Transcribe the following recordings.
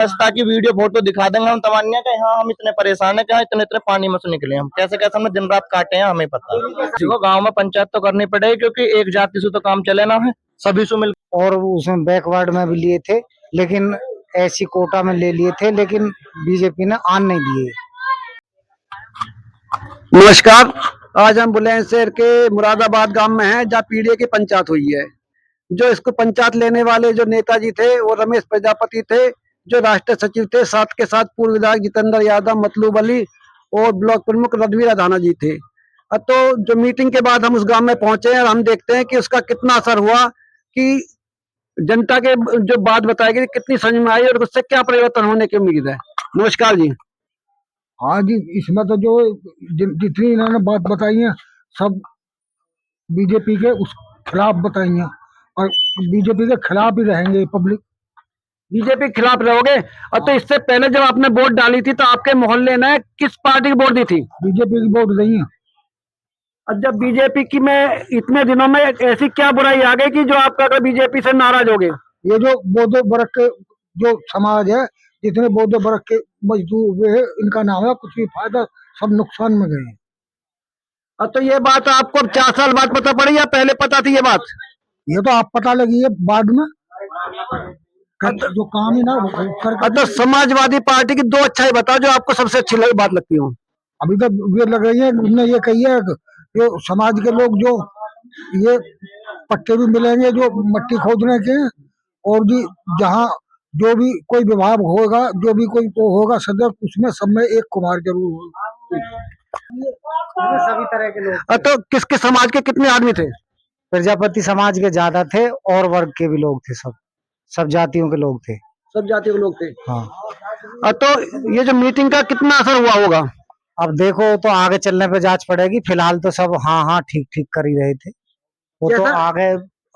ताकि video photo दिखा देंगे हम तमान्या का, हाँ हम इतने परेशान है कि हाँ इतने इतने पानी में से निकले हम, कैसे कैसे हमने दिन रात काटे हैं हमें पता है। देखो गांव में पंचायत तो करनी पड़ेगी क्योंकि एक जाति से तो काम चले ना है, सभी से मिल। और उसमें बैकवर्ड में भी लिए थे, लेकिन ऐसी कोटा में ले लिए थे, लेकिन बीजेपी ने आन नहीं दिए। नमस्कार। आज हम बुलंदशहर के मुरादाबाद गांव में हैं, जहाँ पीड़िया की पंचायत हुई है। जो इसको पंचायत लेने वाले जो नेताजी थे वो रमेश प्रजापति थे, जो राष्ट्रीय सचिव थे। साथ के साथ पूर्व विधायक जितेंद्र यादव, मतलूब अली और ब्लॉक प्रमुख रघुवीर अधाना जी थे। तो जो मीटिंग के बाद हम उस गांव में पहुंचे और हम देखते हैं कि उसका कितना असर हुआ, कि जनता के जो बात बताई गई कितनी समझ में आई और उससे क्या परिवर्तन होने की उम्मीद है। नमस्कार जी। हाँ जी, इसमें तो जो जितनी इन्होंने बात बताई है सब बीजेपी के उस खिलाफ बताई है, और बीजेपी के खिलाफ ही रहेंगे पब्लिक। बीजेपी के खिलाफ रहोगे? और तो इससे पहले जब आपने वोट डाली थी तो आपके मोहल्ले ने किस पार्टी की वोट दी थी? बीजेपी की वोट नहीं है। और जब बीजेपी की में इतने दिनों में ऐसी क्या बुराई आ गई कि जो आप अगर बीजेपी से नाराज हो गए? ये जो बौद्ध वर्ग के जो समाज है, जितने बौद्ध वर्ग के मजदूर हुए हैं, इनका नाम है कुछ भी फायदा, सब नुकसान में गए हैं। और तो ये बात आपको अब 4 साल बाद पता पड़ी या पहले पता थी ये बात? ये तो आप पता लगी है बाद में, जो काम है ना तो समाजवादी पार्टी की 2 अच्छाई बताओ जो आपको सबसे अच्छी बात लगती हो। अभी तो ये लग रही है, उन्होंने ये कही है जो समाज के लोग जो ये पट्टे भी मिलेंगे जो मट्टी खोदने के, और भी जहाँ जो भी कोई विभाग होगा, जो भी कोई तो होगा सदस्य, उसमें सब में एक कुमार जरूर होगा। सभी तरह के लोग। तो किसके समाज के कितने आदमी थे? प्रजापति समाज के ज्यादा थे और वर्ग के भी लोग थे, सब जातियों के लोग थे। सब जातियों के लोग थे। हाँ। तो ये जो मीटिंग का कितना असर हुआ होगा? अब देखो तो आगे चलने पे जांच पड़ेगी, फिलहाल तो सब हाँ हाँ ठीक ठीक कर ही रहे थे, वो तो आगे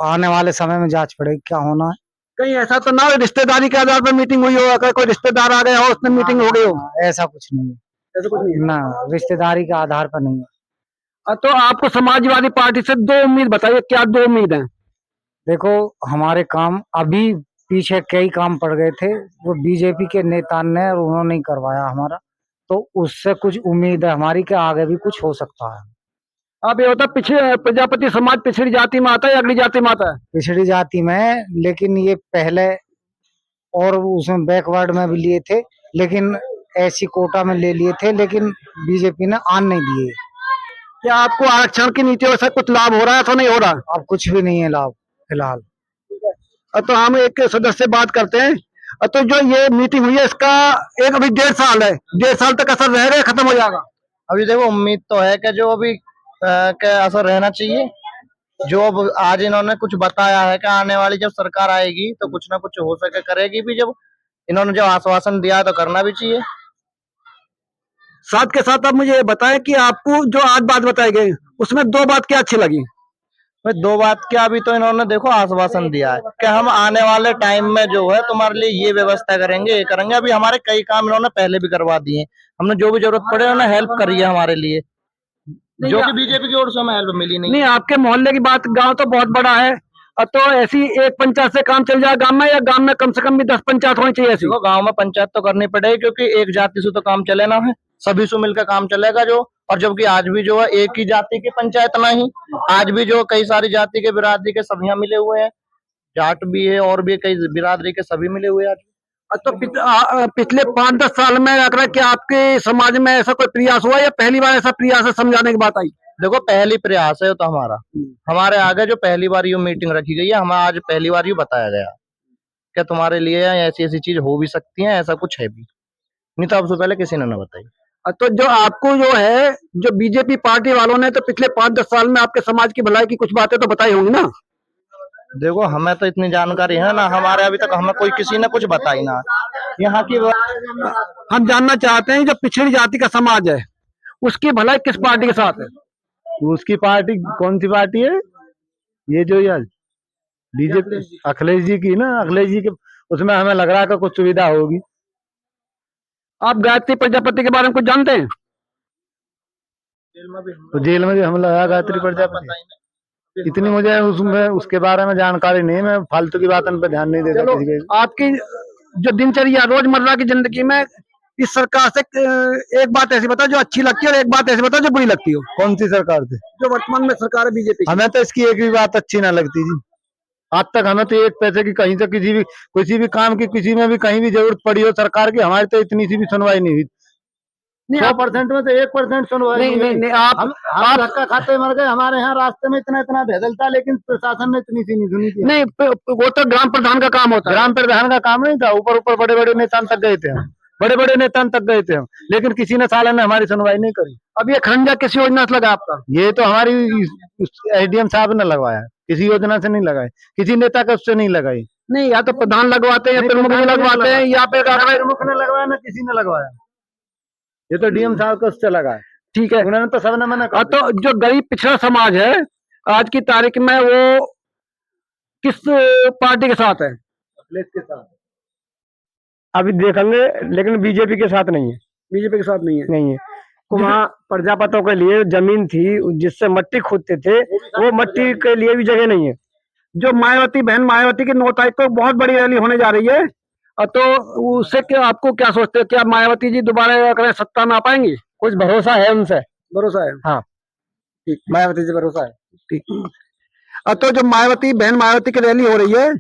आने वाले समय में जांच पड़ेगी क्या होना है। कहीं ऐसा तो ना हो रिश्तेदारी के आधार पर मीटिंग हुई हो, अगर कोई रिश्तेदार आ गया हो उसमें मीटिंग हो गई हो? ऐसा कुछ नहीं है। ऐसा कुछ नहीं है ना, रिश्तेदारी के आधार पर नहीं है। तो आपको समाजवादी पार्टी से 2 उम्मीद बताइए, क्या 2 उम्मीद है? देखो हमारे काम अभी पीछे कई काम पड़ गए थे, वो बीजेपी के नेता ने और उन्होंने ही करवाया हमारा, तो उससे कुछ उम्मीद है हमारी कि आगे भी कुछ हो सकता है। आप ये होता पिछड़े प्रजापति समाज पिछड़ी जाति में आता है या अगली जाति में आता है? पिछड़ी जाति में, लेकिन ये पहले और उसमें बैकवर्ड में भी लिए थे, लेकिन ऐसी कोटा में ले लिए थे, लेकिन बीजेपी ने आन नहीं दिए। क्या आपको आरक्षण की नीतियों से कुछ लाभ हो रहा है तो नहीं हो रहा? अब कुछ भी नहीं है लाभ फिलहाल। तो हम एक सदस्य से बात करते हैं। तो जो ये मीटिंग हुई है इसका एक अभी 1.5 साल है, 1.5 साल तक असर रहेगा या खत्म हो जाएगा? अभी देखो उम्मीद तो है कि जो अभी क्या असर रहना चाहिए, जो अब आज इन्होंने कुछ बताया है कि आने वाली जब सरकार आएगी तो कुछ ना कुछ हो सके करेगी भी, जब इन्होंने जो आश्वासन दिया है तो करना भी चाहिए। साथ के साथ आप मुझे ये बताएं कि आपको जो आज बात बताई गई उसमें 2 बात क्या अच्छी लगी? भाई 2 बात क्या, अभी तो इन्होंने देखो आश्वासन दिया है कि हम आने वाले टाइम में जो है तुम्हारे लिए ये व्यवस्था करेंगे, ये करेंगे। अभी हमारे कई काम इन्होंने पहले भी करवा दिए, हमने जो भी जरूरत पड़े उन्होंने हेल्प करी है हमारे लिए, जो कि बीजेपी की ओर से हमें हेल्प मिली नहीं। नहीं, आपके मोहल्ले की बात, गांव तो बहुत बड़ा है, तो ऐसी एक पंचायत से काम चल जाए गांव में, या गांव में कम से कम भी 10 पंचायत होनी चाहिए ऐसी? देखो गांव में पंचायत तो करनी पड़ेगी क्योंकि एक जाति से तो काम चले ना है, सभी से मिलकर काम चलेगा जो। और जबकि आज भी जो है एक ही जाति की पंचायत नहीं, आज भी जो कई सारी जाति के बिरादरी के सभी यहाँ मिले हुए हैं, जाट भी है और भी कई बिरादरी के सभी मिले हुए हैं। तो पिछले 5-10 साल में लग रहा है कि आपके समाज में ऐसा कोई प्रयास हुआ या पहली बार ऐसा प्रयास है समझाने की बात आई? देखो पहली प्रयास है तो हमारे आगे जो पहली बार ये मीटिंग रखी गई है, हमें आज पहली बार ये बताया गया क्या तुम्हारे लिए ऐसी ऐसी चीज हो भी सकती है, ऐसा कुछ है भी नहीं, तो आपसे पहले किसी ने ना बताई। तो जो आपको जो है, जो बीजेपी पार्टी वालों ने तो पिछले 5-10 साल में आपके समाज की भलाई की कुछ बातें तो बताई होंगी ना? देखो हमें तो इतनी जानकारी है ना, हमारे अभी तक हमें कोई किसी ने कुछ बताई ना। यहाँ की हम जानना चाहते हैं जो पिछड़ी जाति का समाज है उसकी भलाई किस पार्टी के साथ है? उसकी पार्टी कौन सी पार्टी है? ये जो यार बीजेपी अखिलेश जी की ना, अखिलेश जी के उसमें हमें लग रहा है कि कुछ सुविधा होगी। आप गायत्री प्रजापति के बारे में कुछ जानते हैं? तो जेल में भी हमला लगा गायत्री प्रजापति, इतनी मुझे उसमें उसके बारे में जानकारी नहीं, मैं फालतू की बातों पर ध्यान नहीं देता किसी के। आपकी जो दिनचर्या रोजमर्रा की जिंदगी में इस सरकार से एक बात ऐसी बताओ जो अच्छी लगती है और एक बात ऐसी बताओ जो बुरी लगती हो। कौन सी सरकार थी? जो वर्तमान में सरकार है बीजेपी की। हमें तो इसकी एक भी बात अच्छी ना लगती जी। आज तक हमें तो एक पैसे की कहीं से किसी भी काम की किसी में भी कहीं भी जरूरत पड़ी हो सरकार की, हमारी तो इतनी सी भी सुनवाई नहीं हुई। 100% में तो 1% सुनवाई नहीं नहीं नहीं आप हम धक्का खाते मर गए। हमारे यहाँ रास्ते में इतना भेदल था, लेकिन प्रशासन ने इतनी सी नहीं सुनी थी। नहीं वो तो ग्राम प्रधान का काम होता है। ग्राम प्रधान का काम नहीं था, ऊपर ऊपर बड़े बड़े नेता तक गए थे हम, बड़े बड़े नेता तक गए थे हम, लेकिन किसी ने साला ने हमारी सुनवाई नहीं करी। अब ये खरंजा किस योजना से लगा आपका? ये तो हमारी एसडीएम साहब ने लगवाया, किसी योजना से नहीं लगाए, किसी नेता का उससे नहीं लगाई। नहीं या तो प्रधान लगवाते हैं या प्रमुख जी लगवाते हैं या फिर प्रमुख ने लगवाया ना किसी ने लगवाया, ये तो डीएम साहब का उससे लगा है। ठीक है। उन्होंने तो सबने मना कर तो जो गरीब पिछड़ा समाज है आज की तारीख में वो किस पार्टी के साथ है? अखिलेश के साथ। अभी देखेंगे, लेकिन बीजेपी के साथ नहीं है। बीजेपी के साथ नहीं है। नहीं है। वहाँ प्रजापतियों के लिए जमीन थी जिससे मट्टी खोदते थे, वो मट्टी के लिए भी जगह नहीं है। जो मायावती बहन मायावती की 9 तारीख को बहुत बड़ी रैली होने जा रही है, तो उससे क्या आपको क्या सोचते हैं, क्या मायावती जी दोबारा अगर सत्ता में आ पाएंगी? कुछ भरोसा है उनसे। भरोसा है। हाँ, ठीक। मायावती से भरोसा है। ठीक। तो जो मायावती बहन मायावती की रैली हो रही है,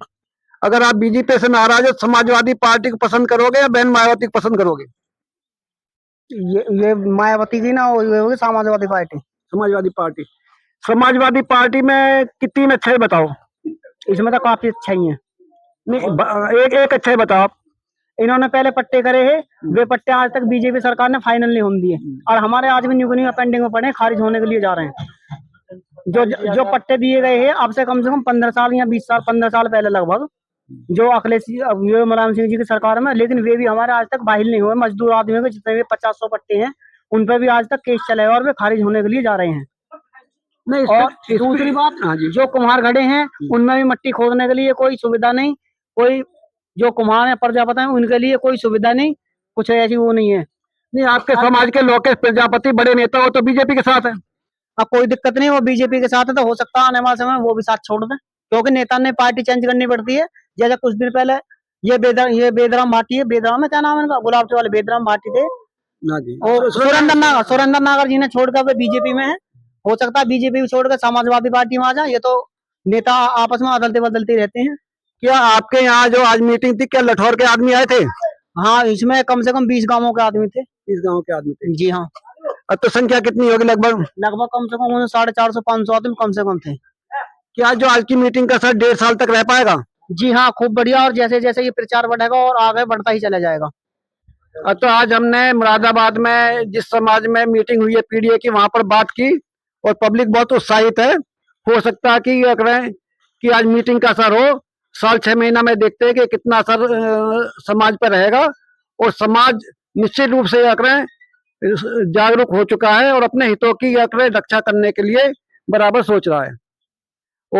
अगर आप बीजेपी से नाराज हो समाजवादी पार्टी को पसंद करोगे या बहन मायावती को पसंद करोगे? ये मायावती की ना ये होगी Samajwadi party. Samajwadi party. Samajwadi party में कितनी अच्छे बताओ? इसमें तो काफी अच्छा ही है। नहीं एक अच्छे बताओ आप। इन्होंने पहले पट्टे करे हैं, वे पट्टे आज तक बीजेपी सरकार ने फाइनल नहीं होने दिए, और हमारे आज भी न्यू पेंडिंग में पड़े, खारिज होने के लिए जा रहे हैं। जो पट्टे दिए गए हैं अब से कम 15 साल या 20 साल 15 साल पहले लगभग, जो अखिलेश मुलायम सिंह जी की सरकार में, लेकिन वे भी हमारे आज तक बाहिल नहीं हुए। मजदूर आदमियों के जितने भी 50-100 पट्टे हैं उन पर भी आज तक केस चले और वे खारिज होने के लिए जा रहे हैं। नहीं और दूसरी बात, हाँ जी, जो कुम्हार खड़े हैं उनमें भी मट्टी खोदने के लिए कोई सुविधा नहीं, कोई जो कुम्हार है प्रजापति हैं उनके लिए कोई सुविधा नहीं, कुछ ऐसी वो नहीं है। नहीं आपके समाज के लोकेश प्रजापति बड़े नेता हो तो बीजेपी के साथ है। अब कोई दिक्कत नहीं, वो बीजेपी के साथ है तो हो सकता है आने वाले समय वो भी साथ छोड़ दें, क्योंकि नेता ने पार्टी चेंज करनी पड़ती है। जैसे कुछ दिन पहले ये बेदराम भाटी है, बेदराम में क्या नाम है इनका, गुलाब वाले बेदराम भाटी थे, हाँ जी। और सुरेंद्र नागर जी ने छोड़कर वे बीजेपी में है। हो सकता है बीजेपी भी छोड़कर समाजवादी पार्टी में आ जाए। ये तो नेता आपस में अदलते बदलते रहते हैं। क्या आपके यहाँ जो आज मीटिंग थी क्या लठौर के आदमी आए थे? हाँ, इसमें कम से कम 20 गांवों के आदमी थे। 20 गांव के आदमी थे। जी हाँ, तो संख्या कितनी होगी लगभग? लगभग कम से कम 450-500 आदमी कम से कम थे। क्या जो आज की मीटिंग का असर 1.5 साल तक रह पाएगा? जी हाँ, खूब बढ़िया, और जैसे जैसे ये प्रचार बढ़ेगा और आगे बढ़ता ही चला जाएगा। तो आज हमने मुरादाबाद में जिस समाज में मीटिंग हुई है पीडीए की, वहां पर बात की और पब्लिक बहुत उत्साहित है। हो सकता है कि आज मीटिंग का असर हो। साल 6 महीना में देखते हैं कि कितना असर समाज पर रहेगा, और समाज निश्चित रूप से जागरूक हो चुका है और अपने हितों की रक्षा करने के लिए बराबर सोच रहा है।